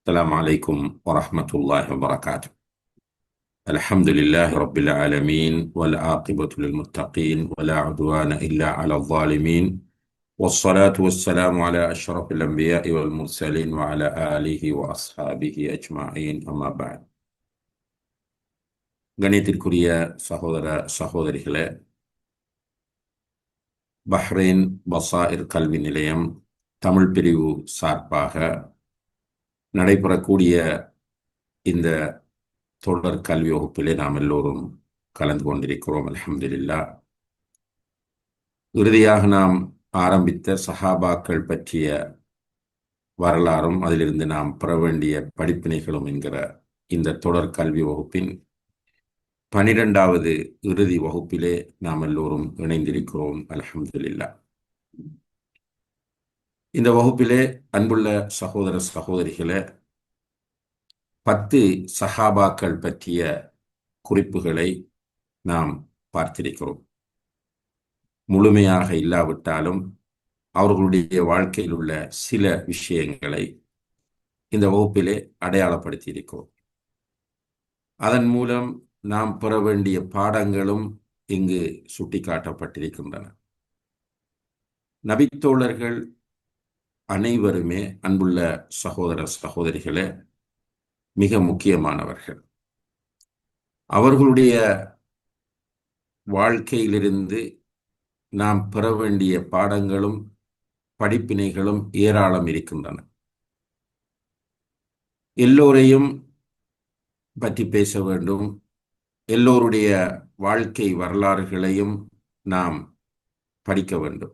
السلام عليكم ورحمة الله وبركاته. الحمد لله رب العالمين والعاقبة للمتقين ولا عدوان إلا على الظالمين، والصلاة والسلام على أشرف الأنبياء والمرسلين وعلى آله وأصحابه أجمعين. أما بعد. கணியத்திற்குரிய சகோதர சகோதரிகளே, பஹ்ரைன் பசாயிர் கல்வி நிலையம் தமிழ் பிரிவு சார்பாக நடைபெறக்கூடிய இந்த தொடர் கல்வி வகுப்பிலே நாம் எல்லோரும் கலந்து கொண்டிருக்கிறோம். அல்ஹம்துலில்லாஹ். இறுதியாக நாம் ஆரம்பித்த சஹாபாக்கள் பற்றிய வரலாறும் அதிலிருந்து நாம் பெற வேண்டிய படிப்பினைகளும் என்கிற இந்த தொடர் கல்வி வகுப்பின் 12வது இறுதி வகுப்பிலே நாம் எல்லோரும் இணைந்திருக்கிறோம். அல்ஹம்துலில்லாஹ். இந்த வகுப்பிலே அன்புள்ள சகோதர சகோதரிகளே, 10 சஹாபாக்கள் பற்றிய குறிப்புகளை நாம் பார்த்திருக்கிறோம். முழுமையாக இல்லாவிட்டாலும் அவர்களுடைய வாழ்க்கையில் உள்ள சில விஷயங்களை இந்த வகுப்பிலே அடையாளப்படுத்தி இருக்கிறோம். அதன் மூலம் நாம் பெற வேண்டிய பாடங்களும் இங்கு சுட்டிக்காட்டப்பட்டிருக்கின்றன. நபித்தோழர்கள் அனைவருமே அன்புள்ள சகோதர சகோதரிகளே மிக முக்கியமானவர்கள். அவர்களுடைய வாழ்க்கையிலிருந்து நாம் பெற வேண்டிய பாடங்களும் படிப்பினைகளும் ஏராளம் இருக்கின்றன. எல்லோரையும் பற்றி பேச வேண்டும். எல்லோருடைய வாழ்க்கை வரலாறுகளையும் நாம் படிக்க வேண்டும்.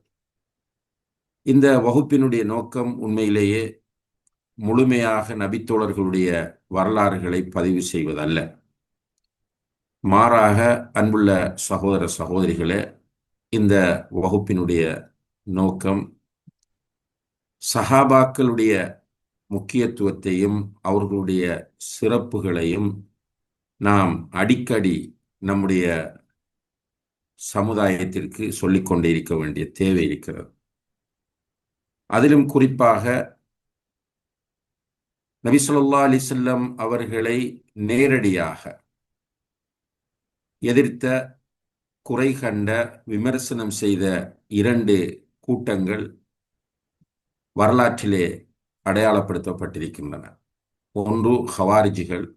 இந்த வகுப்பினுடைய நோக்கம் உண்மையிலேயே முழுமையாக நபித்தோழர்களுடைய வரலாறுகளை பதிவு செய்வதல்ல. மாறாக அன்புள்ள சகோதர சகோதரிகளே, இந்த வகுப்பினுடைய நோக்கம் சஹாபாக்களுடைய முக்கியத்துவத்தையும் அவர்களுடைய சிறப்புகளையும் நாம் அடிக்கடி நம்முடைய சமுதாயத்திற்கு சொல்லிக்கொண்டே இருக்க வேண்டிய தேவை இருக்கிறது. அதிலும் குறிப்பாக நபி ஸல்லல்லாஹு அலைஹி வஸல்லம் அவர்களை நேரடியாக எதிர்த்த, குறை கண்ட, விமர்சனம் செய்த 2 கூட்டங்கள் வரலாற்றிலே அடையாளப்படுத்தப்பட்டிருக்கின்றன. ஒன்று ஹவாரிஜிகள்.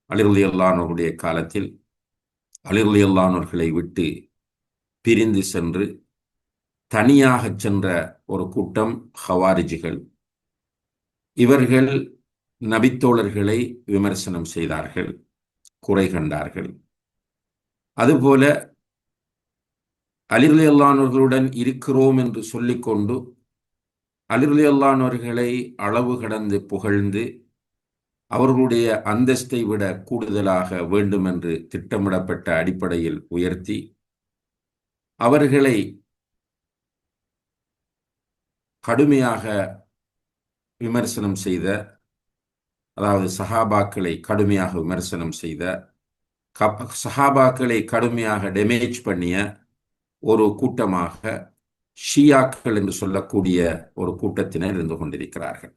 அலி ரலியல்லாஹு அன்ஹுடைய காலத்தில் அலி ரலியல்லாஹு அன்ஹுவை விட்டு பிரிந்து சென்று தனியாக சென்ற ஒரு கூட்டம் ஹவாரிஜிகள். இவர்கள் நபித்தோழர்களை விமர்சனம் செய்தார்கள், குறை கண்டார்கள். அதுபோல அலி ரலியல்லாஹு அன்ஹுவுடன் இருக்கிறோம் என்று சொல்லிக்கொண்டு அலி ரலியல்லாஹு அன்ஹுவை அளவு கடந்து புகழ்ந்து அவர்களுடைய அந்தஸ்தை விட கூடுதலாக வேண்டும் என்று திட்டமிடப்பட்ட அடிப்படையில் உயர்த்தி அவர்களை கடுமையாக விமர்சனம் செய்த, அதாவது சஹாபாக்களை கடுமையாக விமர்சனம் செய்த, சஹாபாக்களை கடுமையாக டேமேஜ் பண்ணிய ஒரு கூட்டமாக ஷியாக்கள் என்று சொல்லக்கூடிய ஒரு கூட்டத்தினர் இருந்து கொண்டிருக்கிறார்கள்.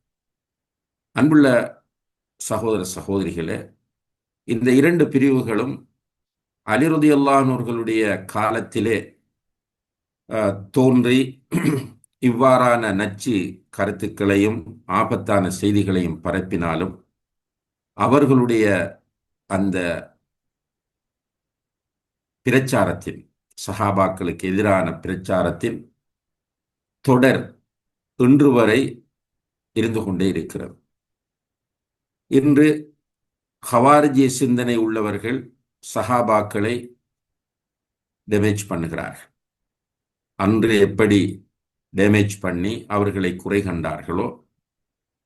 அன்புள்ள சகோதர சகோதரிகளே, இந்த 2 பிரிவுகளும் அலி ரலியல்லாஹு அன்ஹுவுடைய காலத்திலே தோன்றி இவ்வாறான நச்சு கருத்துக்களையும் ஆபத்தான செய்திகளையும் பரப்பினாலும் அவர்களுடைய அந்த பிரச்சாரத்தின், சஹாபாக்களுக்கு எதிரான பிரச்சாரத்தின் தொடர் இன்று வரை இருந்து கொண்டே இருக்கிறது. இன்று ஹவாரிஜிய சிந்தனை உள்ளவர்கள் சஹாபாக்களை டேமேஜ் பண்ணுகிறார்கள். அன்று எப்படி டேமேஜ் பண்ணி அவர்களை குறை கண்டார்களோ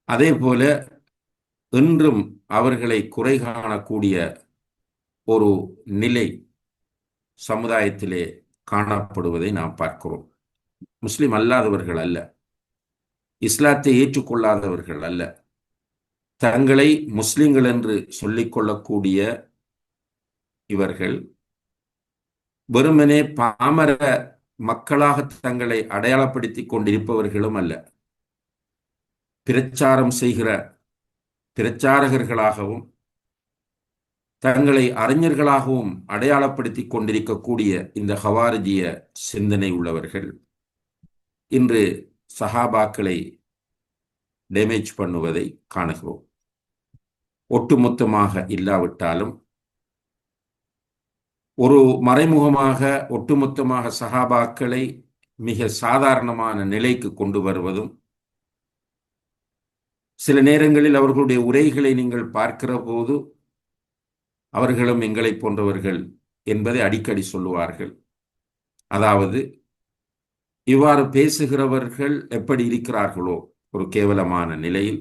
அதே போல இன்றும் அவர்களை குறை காணக்கூடிய ஒரு நிலை சமுதாயத்திலே காணப்படுவதை நாம் பார்க்கிறோம். முஸ்லிம் அல்லாதவர்கள் அல்ல, இஸ்லாத்தை ஏற்றுக்கொள்ளாதவர்கள் அல்ல, தங்களை முஸ்லிம்கள் என்று சொல்லிக்கொள்ளக்கூடிய இவர்கள் வெறுமனே பாமர மக்களாக தங்களை அடையாளப்படுத்திக் கொண்டிருப்பவர்களும் அல்ல. பிரச்சாரம் செய்கிற பிரச்சாரகர்களாகவும் தங்களை அறிஞர்களாகவும் அடையாளப்படுத்திக் கொண்டிருக்கக்கூடிய இந்த ஹவாரிஜிய சிந்தனை உள்ளவர்கள் இன்று சஹாபாக்களை டேமேஜ் பண்ணுவதை காணுகிறோம். ஒட்டுமொத்தமாக இல்லாவிட்டாலும் ஒரு மறைமுகமாக ஒட்டுமொத்தமாக சஹாபாக்களை மிக சாதாரணமான நிலைக்கு கொண்டு வருவதும், சில நேரங்களில் அவர்களுடைய உரைகளை நீங்கள் பார்க்கிற போது அவர்களும் எங்களை போன்றவர்கள் என்பதை அடிக்கடி சொல்லுவார்கள். அதாவது இவ்வாறு பேசுகிறவர்கள் எப்படி இருக்கிறார்களோ ஒரு கேவலமான நிலையில்,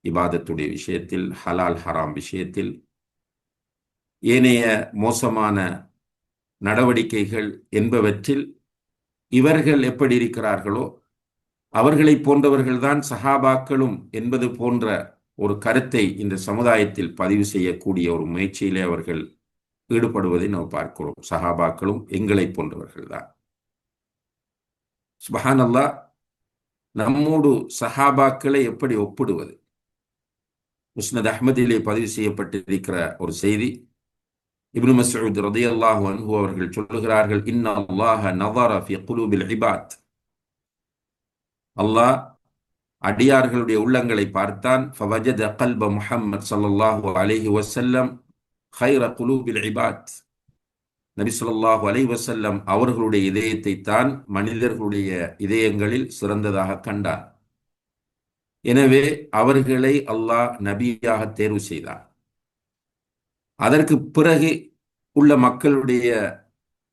இபாதத்துடைய விஷயத்தில், ஹலால் ஹராம் விஷயத்தில், ஏனைய மோசமான நடவடிக்கைகள் என்பவற்றில் இவர்கள் எப்படி இருக்கிறார்களோ அவர்களை போன்றவர்கள்தான் சஹாபாக்களும் என்பது போன்ற ஒரு கருத்தை இந்த சமுதாயத்தில் பதிவு செய்யக்கூடிய ஒரு முயற்சியிலே அவர்கள் ஈடுபடுவதை நாம் பார்க்கிறோம். சஹாபாக்களும் எங்களை போன்றவர்கள் தான். சுப்ஹானல்லாஹ், நம்மோடு சஹாபாக்களை எப்படி ஒப்பிடுவது? முஸ்னத் அஹ்மதிலே பதிவு செய்யப்பட்டிருக்கிற ஒரு செய்தி, இப்னு மஸ்ஊத் ரலியல்லாஹு அன்ஹு அவர்கள் சொல்லுகிறார்கள், இன்ன அல்லாஹ நஸர ஃபீ குலூபில் இபாத். அல்லாஹ் அடியார்களுடைய உள்ளங்களை பார்த்தான். ஃபவஜத கல்ப முஹம்மத் ஸல்லல்லாஹு அலைஹி வஸல்லம் கைர குலூபில் இபாத். நபி ஸல்லல்லாஹு அலைஹி வஸல்லம் அவர்களுடைய இதயத்தை தான் மனிதர்களுடைய இதயங்களில் சிறந்ததாக கண்டார். எனவே அவர்களை அல்லாஹ் நபியாக தேர்வு செய்தார். அதற்கு பிறகு உள்ள மக்களுடைய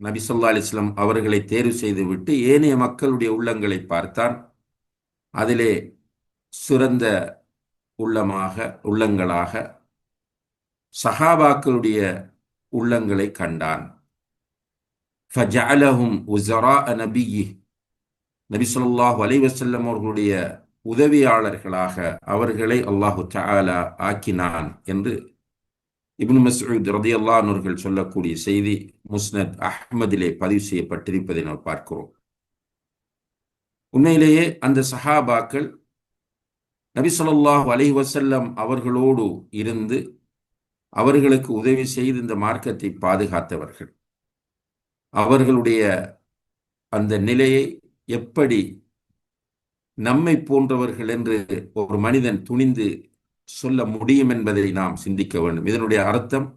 நபி ஸல்லல்லாஹு அலைஹி வஸல்லம் அவர்களை தேர்வு செய்துவிட்டு ஏனைய மக்களுடைய உள்ளங்களை பார்த்தான். அதிலே சிறந்த உள்ளங்களாக சஹாபாக்களுடைய உள்ளங்களை கண்டான். ஃபஜஅலஹும் உஸராஅ நபிய்யி, நபி ஸல்லல்லாஹு அலைஹி வஸல்லம் அவர்களுடைய உதவியாளர்களாக அவர்களை அல்லாஹு தஆலா ஆக்கினான் என்று இப்னு மஸ்ஊத் ரலியல்லாஹு அன்ஹு அவர்கள் சொல்லக்கூடிய செய்தி முஸ்னத் அஹ்மதிலே பதிவு செய்யப்பட்டிருப்பதை நாம் பார்க்கிறோம். உண்மையிலேயே அந்த சஹாபாக்கள் நபி ஸல்லல்லாஹு அலைஹி வஸல்லம் அவர்களோடு இருந்து அவர்களுக்கு உதவி செய்து இந்த மார்க்கத்தை பாதுகாத்தவர்கள். அவர்களுடைய அந்த நிலையை எப்படி நம்மை போன்றவர்கள் என்று ஒரு மனிதன் துணிந்து சொல்ல முடியும் என்பதை நாம் சிந்திக்க வேண்டும். இதனுடைய அர்த்தம்,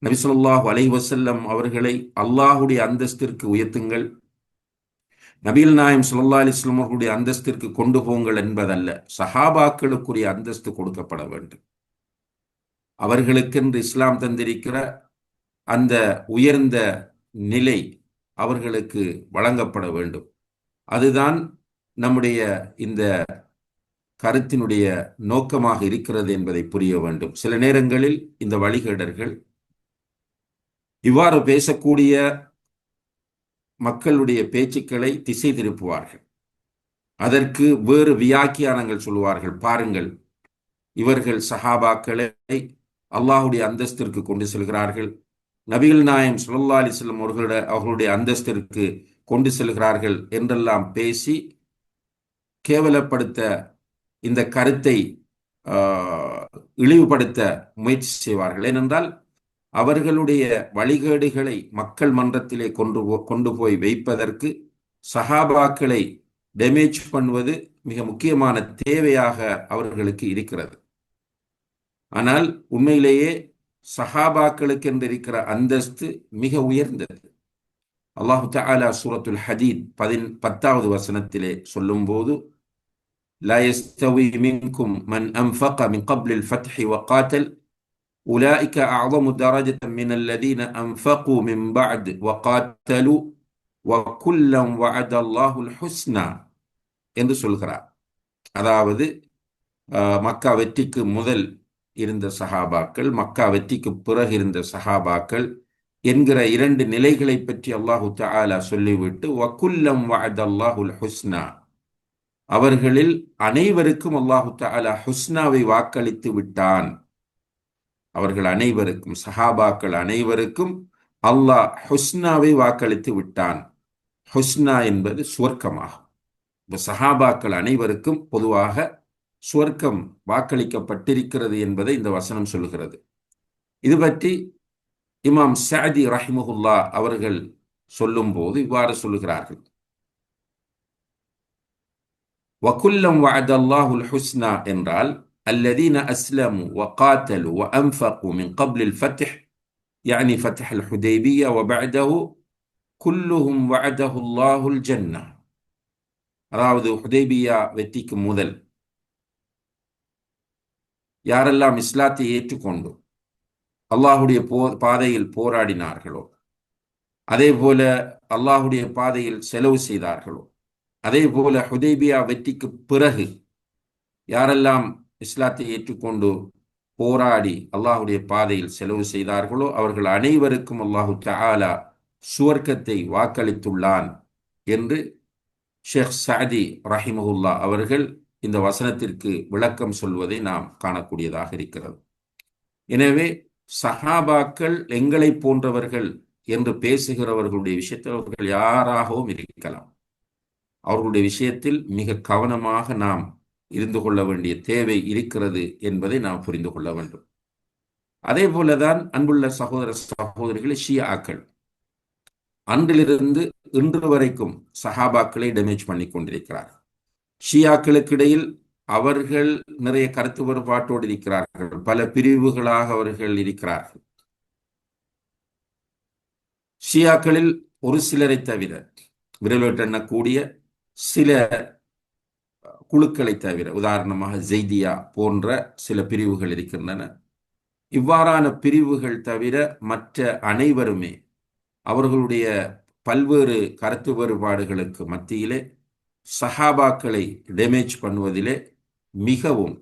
நபி ஸல்லல்லாஹு அலைஹி வஸல்லம் அவர்களை அல்லாஹுடைய அந்தஸ்திற்கு உயர்த்துங்கள், நபிகள் நாயகம் ஸல்லல்லாஹு அலைஹி வஸல்லம் அவர்களுடைய அந்தஸ்திற்கு கொண்டு போங்கள் என்பதல்ல. சஹாபாக்களுக்குரிய அந்தஸ்து கொடுக்கப்பட வேண்டும். அவர்களுக்கென்று இஸ்லாம் தந்திருக்கிற அந்த உயர்ந்த நிலை அவர்களுக்கு வழங்கப்பட வேண்டும். அதுதான் நம்முடைய இந்த கருத்தினுடைய நோக்கமாக இருக்கிறது என்பதை புரிய வேண்டும். சில நேரங்களில் இந்த வழிகேடர்கள் இவ்வாறு பேசக்கூடிய மக்களுடைய பேச்சுக்களை திசை திருப்புவார்கள். அதற்கு வேறு வியாக்கியானங்கள் சொல்லுவார்கள். பாருங்கள், இவர்கள் சஹாபாக்களை அல்லாஹுடைய அந்தஸ்திற்கு கொண்டு செல்கிறார்கள், நபிகள் நாயகம் ஸல்லல்லாஹு அலைஹி வஸல்லம் அவர்களுடைய அந்தஸ்திற்கு கொண்டு செல்கிறார்கள் என்றெல்லாம் பேசி கேவலப்படுத்த, இந்த கருத்தை இழிவுபடுத்த முயற்சி செய்வார்கள். ஏனென்றால் அவர்களுடைய வழிகேடுகளை மக்கள் மன்றத்திலே கொண்டு போய் வைப்பதற்கு சஹாபாக்களை டேமேஜ் பண்ணுவது மிக முக்கியமான தேவையாக அவர்களுக்கு இருக்கிறது. ஆனால் உண்மையிலேயே சஹாபாக்களுக்கு என்று இருக்கிற அந்தஸ்து மிக உயர்ந்தது. அல்லாஹு தஆலா சூரத்துல் ஹதீத் 10வது வசனத்திலே சொல்லும் போது, லா யஸ்தவி மின்கும் மன் அன்ஃபக மின் கப்லில் ஃபத்ஹி வகாத்தல் உலாயிக அஅஸமு தரஜத்தன் மினல் லதீன அன்ஃபகு மின் பஅத் வகாத்தலு வகுல்லம் வஅதல்லாஹுல் ஹுஸ்னா என்று சொல்கிறார். அதாவது மக்கா வெற்றிக்கு முதல் இருந்த சஹாபாக்கள், மக்கா வெற்றிக்கு பிறகு இருந்த சஹாபாக்கள் என்கிற இரண்டு நிலைகளை பற்றி அல்லாஹு தஆலா சொல்லிவிட்டு வகுல்லம் வஅதல்லாஹுல் ஹுஸ்னா, அவர்களில் அனைவருக்கும் அல்லாஹு தஆலா ஹுஸ்னாவை வாக்களித்து விட்டான். அவர்கள் அனைவருக்கும், சஹாபாக்கள் அனைவருக்கும் அல்லாஹ் ஹுஸ்னாவை வாக்களித்து விட்டான். ஹுஸ்னா என்பது சுவர்க்கமாகும். சஹாபாக்கள் அனைவருக்கும் பொதுவாக சுவர்க்கம் வாக்களிக்கப்பட்டிருக்கிறது என்பதை இந்த வசனம் சொல்லுகிறது. இது பற்றி இமாம் சாதி ரஹிமஹுல்லா அவர்கள் சொல்லும் போது இவ்வாறு சொல்லுகிறார்கள்: வகுல்லம் வஅதல்லாஹுல் ஹுஸ்னா என்றால் அல்லதீன அஸ்லமு வகாத்தலு வஅன்ஃபகு மின் கப்லில் ஃபத்ஹ் يعني فتح الحديبية وبعده كلهم وعده الله الجنة. அதாவது ஹுதைபியா வெற்றிக்கு முதல் யாரெல்லாம் இஸ்லாத்தை ஏற்றுக்கொண்டு அல்லாஹுடைய பாதையில் போராடினார்களோ, அதே போல அல்லாஹுடைய பாதையில் செலவு செய்தார்களோ, அதே போல ஹுதைபியா வெற்றிக்கு பிறகு யாரெல்லாம் இஸ்லாத்தை ஏற்றுக்கொண்டு போராடி அல்லாஹுடைய பாதையில் செலவு செய்தார்களோ அவர்கள் அனைவருக்கும் அல்லாஹு தஆலா சுவர்க்கத்தை வாக்களித்துள்ளான் என்று ஷேக் சாதி ரஹிமஹுல்லா அவர்கள் இந்த வசனத்திற்கு விளக்கம் சொல்வதை நாம் காணக்கூடியதாக இருக்கிறது. எனவே சஹாபாக்கள் எங்களை போன்றவர்கள் என்று பேசுகிறவர்களுடைய விஷயத்தில் அவர்கள் யாராகவும் இருக்கலாம். அவர்களுடைய விஷயத்தில் மிக கவனமாக நாம் இருந்து கொள்ள வேண்டிய தேவை இருக்கிறது என்பதை நாம் புரிந்து கொள்ள வேண்டும். அதே போலதான் அன்புள்ள சகோதர சகோதரிகளை ஷியாக்கள் அன்றிலிருந்து இன்று வரைக்கும் சஹாபாக்களை டேமேஜ் பண்ணி கொண்டிருக்கிறார். ஷியாக்களுக்கு இடையில் அவர்கள் நிறைய கருத்து வேறுபாட்டோடு இருக்கிறார்கள். பல பிரிவுகளாக அவர்கள் இருக்கிறார்கள். ஷியாக்களில் ஒரு சிலரை தவிர, விரல்வெட்டெண்ணக்கூடிய சில குழுக்களை தவிர, உதாரணமாக ஜெய்தியா போன்ற சில பிரிவுகள் இருக்கின்றன. இவ்வாறான பிரிவுகள் தவிர மற்ற அனைவருமே அவர்களுடைய பல்வேறு கருத்து வேறுபாடுகளுக்கு மத்தியிலே சஹாபாக்களை டேமேஜ் பண்ணுவதிலே மிகவும்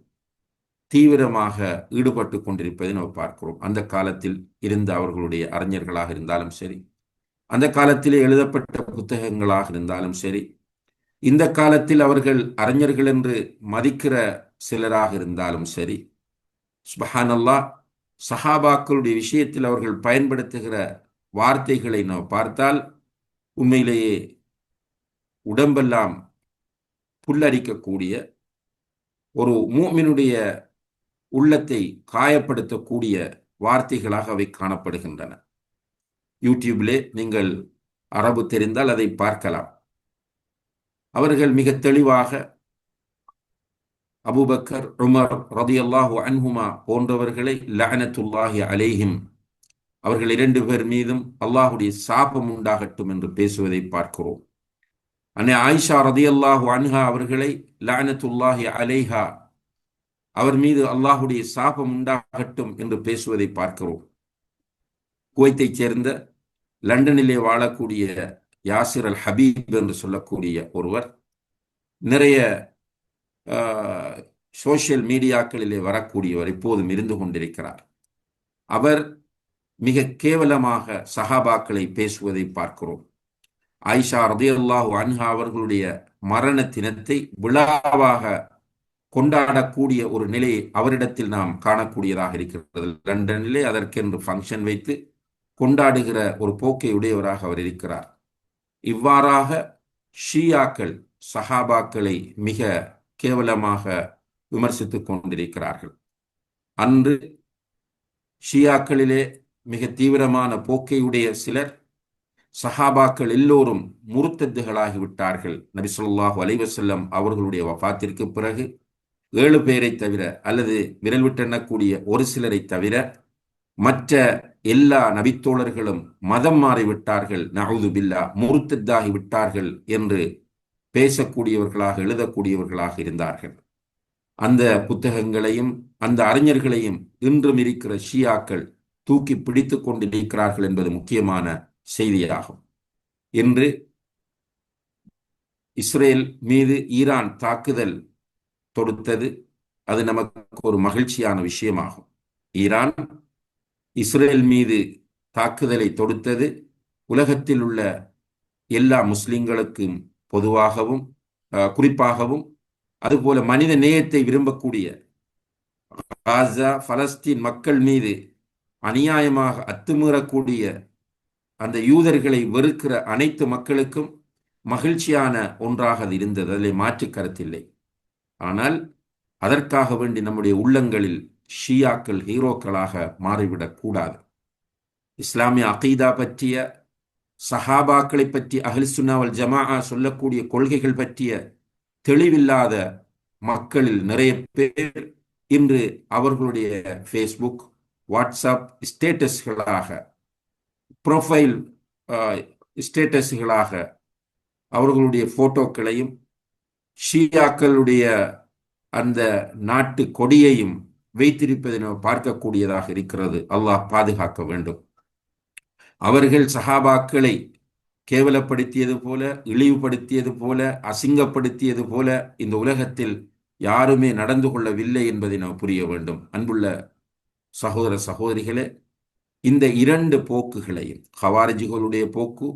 தீவிரமாக ஈடுபட்டு கொண்டிருப்பதை நாம் பார்க்கிறோம். அந்த காலத்தில் இருந்த அவர்களுடைய அறிஞர்களாக இருந்தாலும் சரி, அந்த காலத்திலே எழுதப்பட்ட புத்தகங்களாக இருந்தாலும் சரி, இந்த காலத்தில் அவர்கள் அறிஞர்கள் என்று மதிக்கிற சிலராக இருந்தாலும் சரி, சுப்ஹானல்லாஹ், சஹாபாக்களுடைய விஷயத்தில் அவர்கள் பயன்படுத்துகிற வார்த்தைகளை நாம் பார்த்தால் உண்மையிலேயே உடம்பெல்லாம் புல்லரிக்கக்கூடிய, ஒரு மூமினுடைய உள்ளத்தை காயப்படுத்தக்கூடிய வார்த்தைகளாக அவை காணப்படுகின்றன. யூடியூபிலே நீங்கள் அரபு தெரிந்தால் அதை பார்க்கலாம். அவர்கள் மிக தெளிவாக அபூபக்கர், உமர் ரலியல்லாஹு அன்ஹுமா போன்றவர்களை லஅனத்துல்லாஹி அலைஹிம், அவர்கள் இரண்டு பேர் மீதும் அல்லாஹுடைய சாபம் உண்டாகட்டும் என்று பேசுவதை பார்க்கிறோம். அன்னை ஆயிஷா ரலியல்லாஹு அன்ஹா அவர்களை லஅனத்துல்லாஹி அலைஹா, அவர் மீது அல்லாஹுடைய சாபம் உண்டாகட்டும் என்று பேசுவதை பார்க்கிறோம். குவைத்தைச் சேர்ந்த லண்டனிலே வாழக்கூடிய யாசிர் அல் ஹபீப் என்று சொல்லக்கூடிய ஒருவர் நிறைய சோசியல் மீடியாக்களிலே வரக்கூடியவர் இப்போதும் இருந்து கொண்டிருக்கிறார். அவர் மிக கேவலமாக சஹாபாக்களை பேசுவதை பார்க்கிறோம். ஆயிஷா ரலியல்லாஹு அன்ஹா அவர்களுடைய மரண தினத்தை விழாவாக கொண்டாடக்கூடிய ஒரு நிலையை அவரிடத்தில் நாம் காணக்கூடியதாக இருக்கிறது. லண்டனிலே அதற்கென்று ஃபங்க்ஷன் வைத்து கொண்டாடுகிற ஒரு போக்கை உடையவராக அவர் இருக்கிறார். இவ்வாறாக ஷியாக்கள் சஹாபாக்களை மிக கேவலமாக விமர்சித்துக் கொண்டிருக்கிறார்கள். அன்று ஷியாக்களிலே மிக தீவிரமான போக்கையுடைய சிலர் சஹாபாக்கள் எல்லோரும் முர்த்தத்துகளாகிவிட்டார்கள். நபி ஸல்லல்லாஹு அலைஹி வஸல்லம் அவர்களுடைய வஃபாத்திற்கு பிறகு 7 பேரை தவிர, அல்லது விரல் விட்டெண்ணக்கூடிய ஒரு சிலரை தவிர மற்ற எல்லா நபித்தோழர்களும் மதம் மாறிவிட்டார்கள், நஅூது பில்லாஹ், முர்த்தத்தாகி விட்டார்கள் என்று பேசக்கூடியவர்களாக, எழுதக்கூடியவர்களாக இருந்தார்கள். அந்த புத்தகங்களையும் அந்த அறிஞர்களையும் இன்றும் இருக்கிற ஷியாக்கள் தூக்கி பிடித்து கொண்டிருக்கிறார்கள் என்பது முக்கியமான செய்தியாகும். இன்று இஸ்ரேல் மீது ஈரான் தாக்குதல் தொடுத்தது, அது நமக்கு ஒரு மகிழ்ச்சியான விஷயமாகும். ஈரான் இஸ்ரேல் மீது தாக்குதலை தொடுத்தது உலகத்தில் உள்ள எல்லா முஸ்லிம்களுக்கும் பொதுவாகவும் குறிப்பாகவும், அதுபோல மனித நேயத்தை விரும்பக்கூடிய காசா பலஸ்தீன் மக்கள் மீது அநியாயமாக அத்துமீறக்கூடிய அந்த யூதர்களை வெறுக்கிற அனைத்து மக்களுக்கும் மகிழ்ச்சியான ஒன்றாக அது இருந்தது. அதில் மாற்று கருத்தில்லை. ஆனால் அதற்காக வேண்டி நம்முடைய உள்ளங்களில் ஷியாக்கள் ஹீரோக்களாக மாறிவிடக் கூடாது. இஸ்லாமிய அகீதா பற்றிய, சஹாபாக்களை பற்றி, அஹ்லுஸ் சுன்னா வல் ஜமாஅ சொல்லக்கூடிய கொள்கைகள் பற்றிய தெளிவில்லாத மக்களில் நிறைய பேர் இன்று அவர்களுடைய ஃபேஸ்புக், வாட்ஸ்அப் ஸ்டேட்டஸ்களாக, ப்ரொஃபைல் ஸ்டேட்டஸ்களாக அவர்களுடைய போட்டோக்களையும் ஷியாக்களுடைய அந்த நாட்டு கொடியையும் வைத்திருப்பதை நாம் பார்க்கக்கூடியதாக இருக்கிறது. அல்லாஹ் பாதுகாக்க வேண்டும். அவர்கள் சஹாபாக்களை கேவலப்படுத்தியது போல, இழிவுபடுத்தியது போல, அசிங்கப்படுத்தியது போல இந்த உலகத்தில் யாருமே நடந்து கொள்ளவில்லை என்பதை நாம் புரிய வேண்டும். அன்புள்ள சகோதர சகோதரிகளே, இந்த இரண்டு போக்குகளையும், ஹவாரிஜிகளுடைய போக்கு,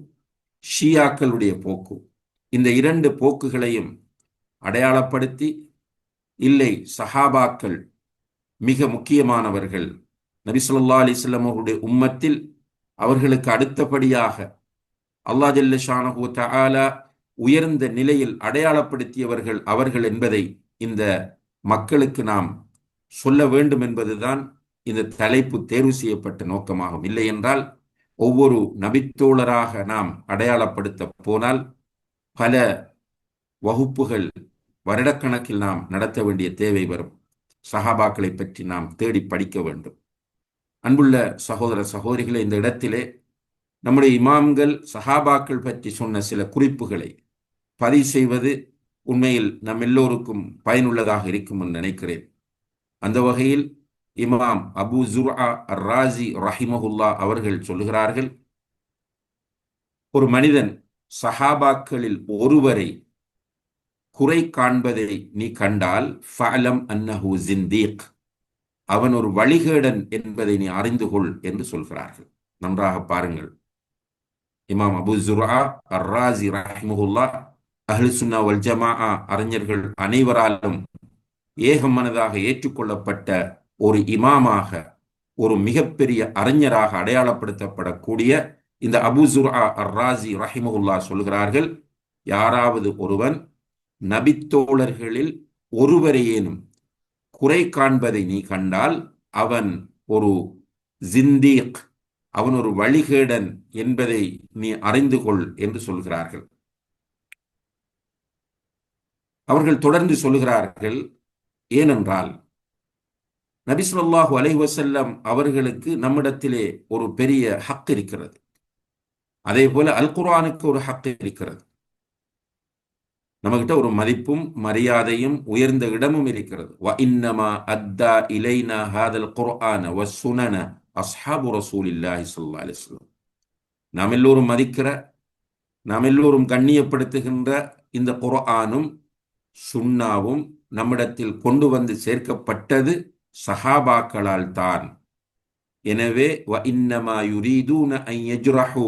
ஷியாக்களுடைய போக்கு, இந்த இரண்டு போக்குகளையும் அடையாளப்படுத்தி, இல்லை சஹாபாக்கள் மிக முக்கியமானவர்கள், நபி ஸல்லல்லாஹு அலைஹி வஸல்லம் அவருடைய உம்மத்தில் அவர்களுக்கு அடுத்தபடியாக அல்லாஹ் ஜல்ல ஷானஹு தஆலா உயர்ந்த நிலையில் அடையாளப்படுத்தியவர்கள் அவர்கள் என்பதை இந்த மக்களுக்கு நாம் சொல்ல வேண்டும் என்பதுதான் இந்த தலைப்பு தேர்வு செய்யப்பட்ட நோக்கமாகும். இல்லை என்றால் ஒவ்வொரு நபித்தோழராக நாம் அடையாளப்படுத்த போனால் பல வகுப்புகள் வருடக்கணக்கில் நாம் நடத்த வேண்டிய தேவை வரும். சஹாபாக்களை பற்றி நாம் தேடி படிக்க வேண்டும். அன்புள்ள சகோதர சகோதரிகளை, இந்த இடத்திலே நம்முடைய இமாம்கள் சஹாபாக்கள் பற்றி சொன்ன சில குறிப்புகளை பதிவு செய்வது உண்மையில் நம் எல்லோருக்கும் பயனுள்ளதாக இருக்கும் என்று நினைக்கிறேன். அந்த வகையில் இமாம் அபு ஜுர்ஆ அர்-ராஸி ரஹிமஹுல்லா அவர்கள் சொல்லுகிறார்கள், ஒரு மனிதன் சஹாபாக்களில் ஒருவரை குறை காண்பதை நீ கண்டால் ஃபஅலம் அன்னஹு ஜிந்தீக், அவன் ஒரு வழிகேடன் என்பதை நீ அறிந்து கொள் என்று சொல்கிறார்கள். நன்றாக பாருங்கள். இமாம் அபு ஜுர்ஆ அர்-ராஸி ரஹிமஹுல்லா அஹ்லுஸ் சுன்னா வல் ஜமாஅ அறிஞர்கள் அனைவராலும் ஏகமனதாக ஏற்றுக்கொள்ளப்பட்ட ஒரு இமாமாக, ஒரு மிகப்பெரிய அறிஞராக அடையாளப்படுத்தப்படக்கூடிய இந்த அபு ஜுர்ஆ அர்-ராஸி ரஹிமஹுல்லா சொல்கிறார்கள், யாராவது ஒருவன் நபித்தோழர்களில் ஒருவரையேனும் குறை காண்பதை நீ கண்டால் அவன் ஒரு ஜிந்தீக், அவன் ஒரு வழிகேடன் என்பதை நீ அறிந்து கொள் என்று சொல்கிறார்கள். அவர்கள் தொடர்ந்து சொல்கிறார்கள், ஏனென்றால் நபி ஸல்லல்லாஹு அலைஹி வஸல்லம் அவர்களுக்கு நம்மிடத்திலே ஒரு பெரிய ஹக் இருக்கிறது. அதே போல அல் குர்ஆனுக்கு ஒரு ஹக் இருக்கிறது. நம்மகிட்ட ஒரு மதிப்பும் மரியாதையும் உயர்ந்த இடமும் இருக்கிறது. வ இன்னமா அத்தா இலைனா ஹாதல் குர்ஆன வஸ்ஸுனன அஸ்ஹாபு ரசூலில்லாஹி ஸல்லல்லாஹு அலைஹி வஸல்லம். நாம் எல்லோரும் மதிக்கிற, நாம் எல்லோரும் கண்ணியப்படுத்துகின்ற இந்த குர்ஆனும் சுன்னாவும் நம்மிடத்தில் கொண்டு வந்து சேர்க்கப்பட்டது சஹாபாக்களால் தான். எனவே வ இன்னமா யுரீதூன அன் யஜ்ரஹு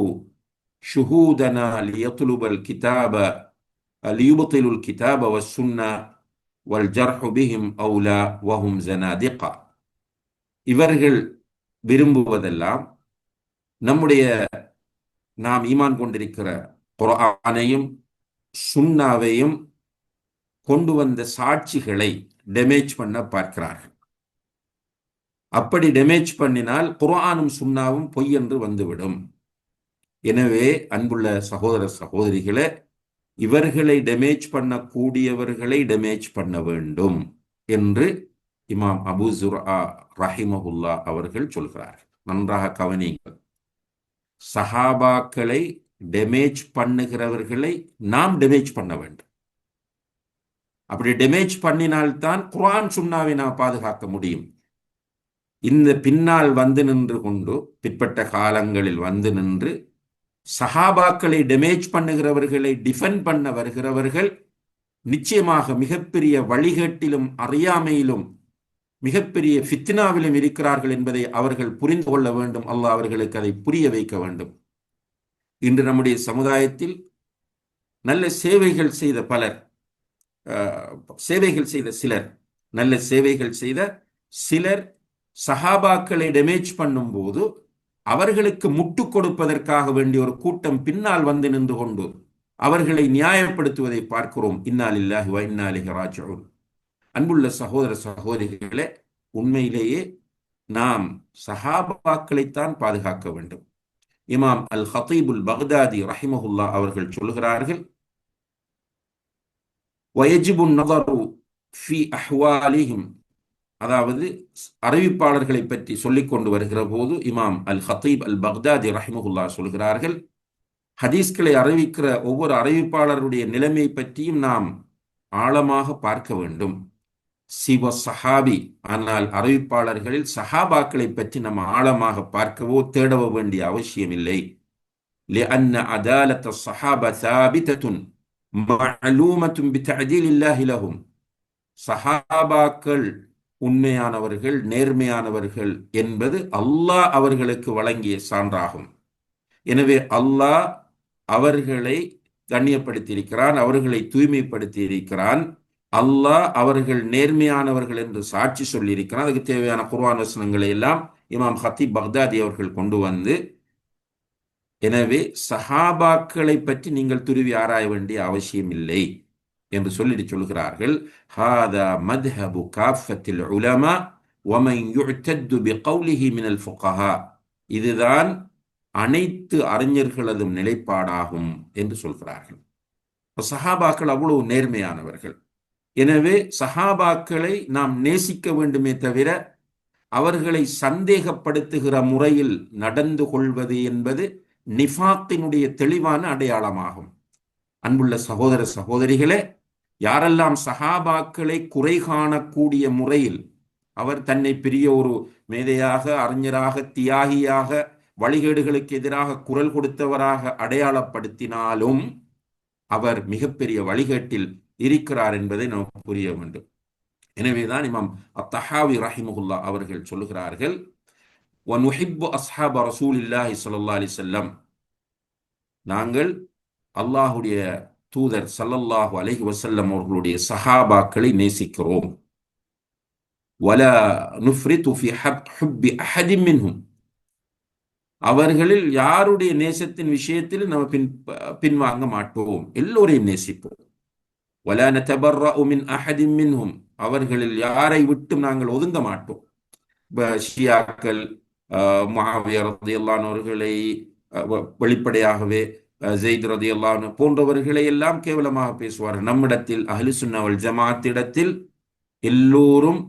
ஷுஹூதனா லியத்லுபல் கிதாப லியுப்திலுல் கிதாப வஸ்ஸுன்னா வல் ஜர்ஹு பிஹிம் அவுலா வஹும் ஜனாதிகா. இவர்கள் விரும்புவதெல்லாம் நம்முடைய நாம் ஈமான் கொண்டிருக்கிற குர்ஆனையும் சுன்னாவையும் கொண்டு வந்த சாட்சிகளை டேமேஜ் பண்ண பார்க்கிறார்கள். அப்படி டேமேஜ் பண்ணினால் குர்ஆனும் சுன்னாவும் பொய் என்று வந்துவிடும். எனவே அன்புள்ள சகோதர சகோதரிகளே, இவர்களை டேமேஜ் பண்ணக்கூடியவர்களை டேமேஜ் பண்ண வேண்டும் என்று இமாம் அபு ஜுர்ஆ ரஹிமஹுல்லா அவர்கள் சொல்கிறார்கள். நன்றாக கவனியுங்கள். சஹாபாக்களை டேமேஜ் பண்ணுகிறவர்களை நாம் டேமேஜ் பண்ண வேண்டும். அப்படி டேமேஜ் பண்ணினால்தான் குர்ஆன் சுன்னாவை நாம் பாதுகாக்க முடியும். இந்த பின்னால் வந்து நின்று கொண்டு, பிற்பட்ட காலங்களில் வந்து நின்று சஹாபாக்களை டேமேஜ் பண்ணுகிறவர்களை டிஃபெண்ட் பண்ண வருகிறவர்கள் நிச்சயமாக மிகப்பெரிய வழிகேட்டிலும் அறியாமையிலும் மிகப்பெரிய ஃபித்னாவிலும் இருக்கிறார்கள் என்பதை அவர்கள் புரிந்து கொள்ள வேண்டும். அல்லாஹ் அவர்களுக்கு அதை புரிய வைக்க வேண்டும். இன்று நம்முடைய சமுதாயத்தில் நல்ல சேவைகள் செய்த பலர், சேவைகள் செய்த சிலர், நல்ல சேவைகள் செய்த சிலர் சஹாபாக்களை டேமேஜ் பண்ணும் போது அவர்களுக்கு முட்டு கொடுப்பதற்காக வேண்டிய ஒரு கூட்டம் பின்னால் வந்து நின்று கொண்டு அவர்களை நியாயப்படுத்துவதை பார்க்கிறோம். இன்னா லில்லாஹி வ இன்னா இலைஹி ராஜிஊன். அன்புள்ள சகோதர சகோதரிகளே, உண்மையிலேயே நாம் சஹாபாக்களைத்தான் பாதுகாக்க வேண்டும். இமாம் அல் ஹத்தீபுல் பக்தாதி ரஹிமஹுல்லா அவர்கள் சொல்கிறார்கள், வயஜிபுன் நதரு ஃபி அஹ்வாலிஹிம், அதாவது அறிவிப்பாளர்களை பற்றி சொல்லிக் கொண்டு வருகிற போது இமாம் அல் ஹத்தீப் அல் பக்தாதி ரஹிமஹுல்லா சொல்கிறார்கள், ஹதீஸ்களை அறிவிக்கிற ஒவ்வொரு அறிவிப்பாளருடைய நிலைமை பற்றியும் நாம் ஆழமாக பார்க்க வேண்டும். சிவ சஹாபி, ஆனால் அறிவிப்பாளர்களில் சஹாபாக்களை பற்றி நம்ம ஆழமாக பார்க்கவோ தேடவோ வேண்டிய அவசியம் இல்லை. لأن عدالة الصحابة ثابتة معلومة بتعديل الله لهم. சஹாபாக்கள் உண்மையானவர்கள், நேர்மையானவர்கள் என்பது அல்லாஹ் அவர்களுக்கு வழங்கிய சான்றாகும். எனவே அல்லாஹ் அவர்களை கண்ணியப்படுத்தியிருக்கிறான், அவர்களை தூய்மைப்படுத்தி இருக்கிறான். அல்லாஹ் அவர்கள் நேர்மையானவர்கள் என்று சாட்சி சொல்லியிருக்கிறான். அதுக்கு தேவையான குர்ஆன் வசனங்களை எல்லாம் இமாம் ஹத்தீப் பக்தாதி அவர்கள் கொண்டு வந்து, எனவே சஹாபாக்களை பற்றி நீங்கள் துருவி ஆராய வேண்டிய அவசியம் இல்லை என்று சொல்லிட்டு சொல்கிறார்கள். ஹாதா மத்ஹபு காஃபத்தில் உலமா வமன் யுஅ்தது பிகௌலிஹி மினல் ஃபுகஹா, இதுதான் அனைத்து அறிஞர்களதும் நிலைப்பாடாகும் என்று சொல்கிறார்கள். சஹாபாக்கள் அவ்வளவு நேர்மையானவர்கள். எனவே சஹாபாக்களை நாம் நேசிக்க வேண்டுமே தவிர அவர்களை சந்தேகப்படுத்துகிற முறையில் நடந்து கொள்வது என்பது நிஃபாக்கினுடைய தெளிவான அடையாளமாகும். அன்புள்ள சகோதர சகோதரிகளே, யாரெல்லாம் சஹாபாக்களை குறை காணக்கூடிய முறையில் அவர் தன்னை பெரிய ஒரு மேதையாக, அறிஞராக, தியாகியாக, வழிகேடுகளுக்கு எதிராக குரல் கொடுத்தவராக அடையாளப்படுத்தினாலும் அவர் மிகப்பெரிய வழிகேட்டில் இருக்கிறார் என்பதை நமக்கு புரிய வேண்டும். எனவேதான் இமாம் அத்தஹாவி ரஹிமஹுல்லா அவர்கள் சொல்லுகிறார்கள், வனுஹிப்பு அஸ்ஹாப ரசூலில்லாஹி ஸல்லல்லாஹு அலைஹி வஸல்லம், நாங்கள் அல்லாஹுடைய தூதர் ஸல்லல்லாஹு அலைஹி வஸல்லம் அவர்களுடைய சஹாபாக்களை நேசிக்கிறோம். வலா நுஃப்ரிது ஃபி ஹுப்பி அஹதின் மின்ஹும், அவர்களில் யாருடைய நேசத்தின் விஷயத்தில் நம்ம பின்வாங்க மாட்டோம், எல்லோரையும் நேசிப்போம். வலா நதபர்ரஉ மின் அஹதின் மின்ஹும், அவர்களில் யாரை விட்டும் நாங்கள் ஒதுங்க மாட்டோம். ஷியாக்கள் முஆவியா ரலியல்லாஹு அன்ஹு அவர்களை வெளிப்படையாகவே, ஸைத் ரலியல்லாஹு அன்ஹு போன்றவர்களை எல்லாம் கேவலமாக பேசுவார்கள். நம்மிடத்தில் அஹ்லு சுன்னா வல் ஜமாஅத்திடத்தில் எல்லோரும்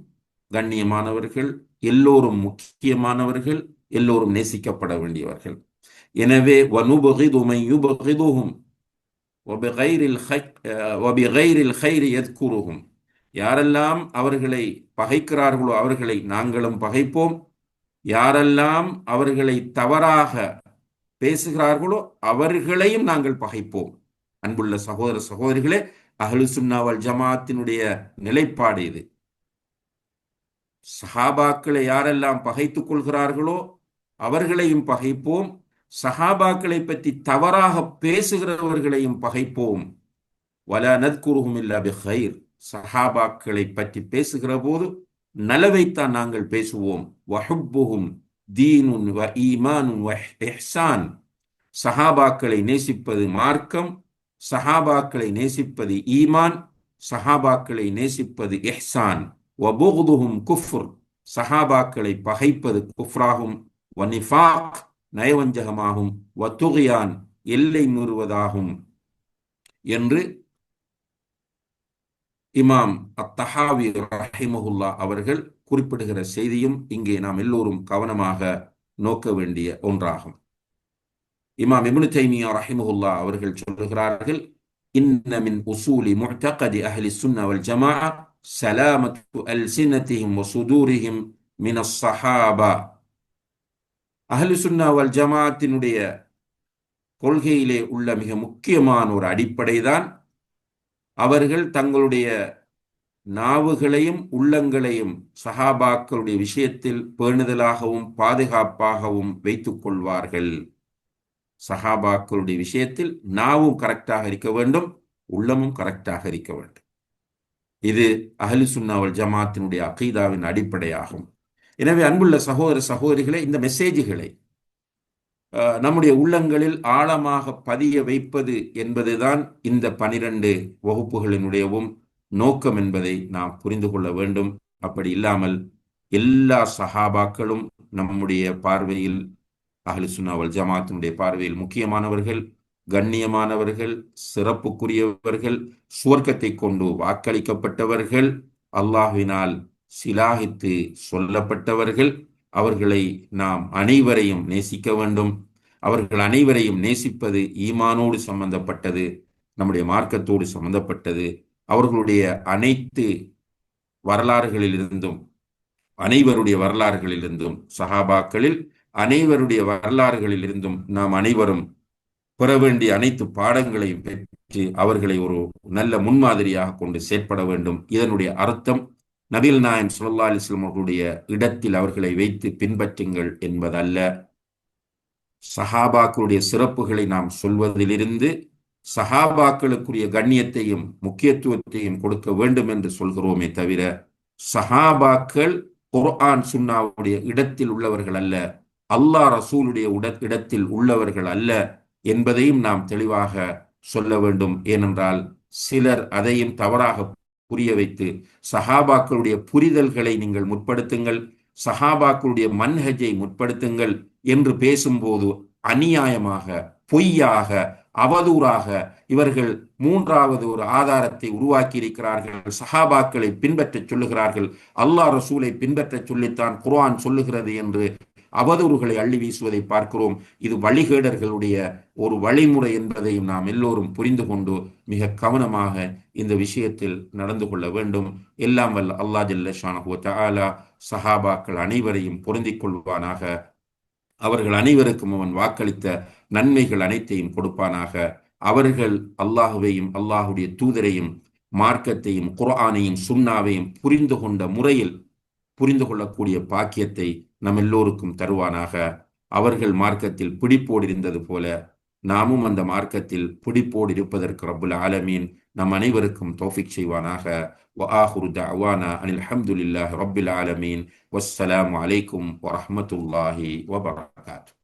கண்ணியமானவர்கள், எல்லோரும் முக்கியமானவர்கள், எல்லோரும் நேசிக்கப்பட வேண்டியவர்கள். எனவே வனுபகிது மன் யுபகிதுஹும் வபிகைரில் கைரி யத்குருஹும், யாரெல்லாம் அவர்களை பகைக்கிறார்களோ அவர்களை நாங்களும் பகைப்போம், யாரெல்லாம் அவர்களை தவறாக பேசுகிறார்களோ அவர்களையும் நாங்கள் பகைப்போம். அன்புள்ள சகோதர சகோதரிகளே, அஹ்லு சுன்னா வல் ஜமாஅத்தினுடைய நிலைப்பாடு இது. சஹாபாக்களை யாரெல்லாம் பகைத்துக் கொள்கிறார்களோ அவர்களையும் பகைப்போம், சஹாபாக்களை பற்றி தவறாக பேசுகிறவர்களையும் பகைப்போம். வலா நத்குருஹும் இல்லா பிகைர், சஹாபாக்களை பற்றி பேசுகிற போது நலவைத்தான் நாங்கள் பேசுவோம். வஹுப்புஹும் தீனுன் வ ஈமானுன் வ இஹ்சான், சஹாபாக்களை நேசிப்பது மார்க்கம், சஹாபாக்களை நேசிப்பது ஈமான், சஹாபாக்களை நேசிப்பது இஹ்சான். வ புக்துஹும் குஃப்ர், சஹாபாக்களை பகைப்பது குஃப்ராகும். வ நிஃபாக், நயவஞ்சகமாகும். வ துக்யான், எல்லை மீறுவதாகும் என்று இமாம் அத்தஹாவி ரஹிமஹுல்லா அவர்கள் குறிப்பிடுகிற செய்தியும் இங்கே நாம் எல்லோரும் கவனமாக நோக்க வேண்டிய ஒன்றாகும். இமாம் இப்னு தைமியா ரஹிமஹுல்லா அவர்கள் சொல்லுகிறார்கள், இன்ன மின் உசூலி முஅ்தகதி அஹ்லி சுன்னா வல் ஜமாஅ சலாமத்து அல்சினதிஹிம் வ சுதூரிஹிம் மின் அஸ்ஸஹாபா, அஹ்லு சுன்னா வல் ஜமாஅத்தினுடைய கொள்கையிலே உள்ள மிக முக்கியமான ஒரு அடிப்படைதான் அவர்கள் தங்களுடைய நாவுகளையும் உள்ளங்களையும் சஹாபாக்களுடைய விஷயத்தில் பேணுதலாகவும் பாதுகாப்பாகவும் வைத்துக் கொள்வார்கள். சஹாபாக்களுடைய விஷயத்தில் நாவும் கரெக்டாக இருக்க வேண்டும், உள்ளமும் கரெக்டாக இருக்க வேண்டும். இது அஹ்லு சுன்னா வல் ஜமாஅத்தினுடைய அகீதாவின் அடிப்படையாகும். எனவே அன்புள்ள சகோதர சகோதரிகளே, இந்த மெசேஜ்களை நம்முடைய உள்ளங்களில் ஆழமாக பதிய வைப்பது என்பதுதான் இந்த 12 வகுப்புகளினுடையவும் நோக்கம் என்பதை நாம் புரிந்து கொள்ள வேண்டும். அப்படி இல்லாமல் எல்லா சஹாபாக்களும் நம்முடைய பார்வையில், அஹ்லு சுன்னா வல் ஜமாத்தினுடைய பார்வையில் முக்கியமானவர்கள், கண்ணியமானவர்கள், சிறப்புக்குரியவர்கள், சுவர்க்கத்தை கொண்டு வாக்களிக்கப்பட்டவர்கள், அல்லாஹ்வினால் சிலாகித்து சொல்லப்பட்டவர்கள். அவர்களை நாம் அனைவரையும் நேசிக்க வேண்டும். அவர்கள் அனைவரையும் நேசிப்பது ஈமானோடு சம்பந்தப்பட்டது, நம்முடைய மார்க்கத்தோடு சம்பந்தப்பட்டது. அவர்களுடைய அனைத்து வரலாறுகளிலிருந்தும், அனைவருடைய வரலாறுகளிலிருந்தும், சஹாபாக்களில் அனைவருடைய வரலாறுகளிலிருந்தும் நாம் அனைவரும் பெற வேண்டிய அனைத்து பாடங்களையும் பெற்று அவர்களை ஒரு நல்ல முன்மாதிரியாக கொண்டு செயற்பட வேண்டும். இதனுடைய அர்த்தம் நபிகள் நாயகம் ஸல்லல்லாஹு அலைஹி வஸல்லம் அவர்களுடைய இடத்தில் அவர்களை வைத்து பின்பற்றுங்கள் என்பதல்ல. சஹாபாக்களுடைய சிறப்புகளை நாம் சொல்வதிலிருந்து சஹாபாக்களுக்குரிய கண்ணியத்தையும் முக்கியத்துவத்தையும் கொடுக்க வேண்டும் என்று சொல்கிறோமே தவிர, சஹாபாக்கள் குர்ஆன் சுன்னாவுடைய இடத்தில் உள்ளவர்கள் அல்ல, அல்லாஹ் ரசூலுடைய இடத்தில் உள்ளவர்கள் அல்ல என்பதையும் நாம் தெளிவாக சொல்ல வேண்டும். ஏனென்றால் சிலர் அதையும் தவறாக புரிய வைத்து, சஹாபாக்களுடைய புரிதல்களை நீங்கள் முற்படுத்துங்கள், சஹாபாக்களுடைய மன்ஹஜை முற்படுத்துங்கள் என்று பேசும்போது அநியாயமாக, பொய்யாக, அவதூறாக இவர்கள் மூன்றாவது ஒரு ஆதாரத்தை உருவாக்கி இருக்கிறார்கள். சஹாபாக்களை பின்பற்றச் சொல்லுகிறார்கள், அல்லாஹ் ரசூலை பின்பற்றச் சொல்லித்தான் குர்ஆன் சொல்லுகிறது என்று அவதூறுகளை அள்ளி வீசுவதை பார்க்கிறோம். இது வழிகேடர்களுடைய ஒரு வழிமுறை என்பதையும் நாம் எல்லோரும் புரிந்து கொண்டு மிக கவனமாக இந்த விஷயத்தில் நடந்து கொள்ள வேண்டும். எல்லாம் வல்ல அல்லாஹ் ஜல்ல ஷானஹு வ தஆலா சஹாபாக்கள் அனைவரையும் பொருந்திக் கொள்வானாக. அவர்கள் அனைவருக்கும் அவன் வாக்களித்த நன்மைகள் அனைத்தையும் கொடுப்பானாக. அவர்கள் அல்லாஹுவையும் அல்லாஹுடைய தூதரையும் மார்க்கத்தையும் குர்ஆனையும் சுன்னாவையும் புரிந்து கொண்ட முறையில் புரிந்து கொள்ளக்கூடிய பாக்கியத்தை நம் எல்லோருக்கும் தருவானாக. அவர்கள் மார்க்கத்தில் பிடிப்போடு இருந்தது போல நாமும் அந்த மார்க்கத்தில் பிடிப்போடு இருப்பதற்கு ரப்புல் ஆலமீன் நம் அனைவருக்கும் தௌஃபீக் செய்வானாக. வஆஹிரு தஅவானா அனில் ஹம்துலில்லாஹி ரப்பில் ஆலமீன். வஸ்ஸலாமு அலைக்கும் வரஹ்மத்துல்லாஹி வபரகாத்துஹு.